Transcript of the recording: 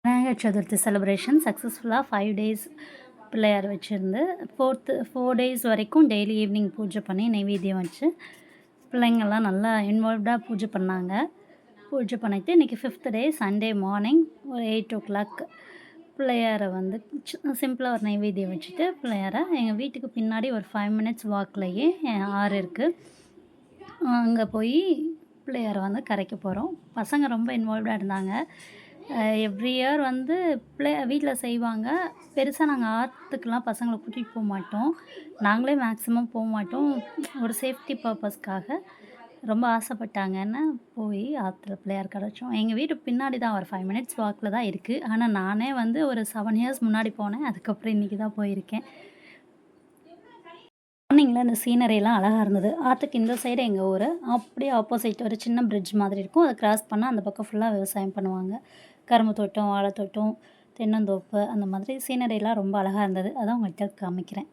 Vinayagar Chaturthi celebration சக்ஸஸ்ஃபுல்லாக 5 days Pillaiyar வச்சுருந்து 4 days வரைக்கும் டெய்லி ஈவினிங் பூஜை பண்ணி நெய்வேத்தியம் வச்சு பிள்ளைங்கள்லாம் நல்லா இன்வால்வ்டாக பூஜை பண்ணாங்க. பூஜை பண்ணிவிட்டு இன்றைக்கி 5th டே சண்டே மார்னிங் ஒரு 8 பிள்ளையாரை வந்து சிம்பிளாக ஒரு நெய்வேத்தியம் வச்சுட்டு பிள்ளையாரை எங்கள் வீட்டுக்கு பின்னாடி ஒரு 5 மினிட்ஸ் வாக்லேயே ஆறு இருக்குது. அங்கே போய் பிள்ளையாரை வந்து கரைக்க போகிறோம். பசங்க ரொம்ப இன்வால்வ்டாக இருந்தாங்க. எவ்ரி இயர் வந்து வீட்டில் செய்வாங்க. பெருசாக நாங்கள் ஆற்றுக்குலாம் பசங்களை கூட்டிகிட்டு போக மாட்டோம். நாங்களே மேக்ஸிமம் போக மாட்டோம். ஒரு சேஃப்டி பர்பஸ்க்காக ரொம்ப ஆசைப்பட்டாங்கன்னு போய் ஆற்றுல பிள்ளையார் கரைச்சோம். எங்கள் வீட்டு பின்னாடி தான் ஒரு 5 மினிட்ஸ் வாக்கில் தான் இருக்குது. ஆனால் நானே வந்து ஒரு 7 இயர்ஸ் முன்னாடி போனேன். அதுக்கப்புறம் இன்றைக்கி தான் போயிருக்கேன். மார்னிங்கில் இந்த சீனரியெல்லாம் அழகாக இருந்தது. ஆற்றுக்கு இந்த சைடு எங்கள் ஊர், அப்படியே ஆப்போசிட் ஒரு சின்ன பிரிட்ஜ் மாதிரி இருக்கும். அதை கிராஸ் பண்ணால் அந்த பக்கம் ஃபுல்லாக விவசாயம் பண்ணுவாங்க. கரும்பு தோட்டம், வாழைத்தோட்டம், தென்னந்தோப்பு, அந்த மாதிரி சீனரியெல்லாம் ரொம்ப அழகாக இருந்தது. அதான் உங்கள்கிட்ட காமிக்கிறேன்.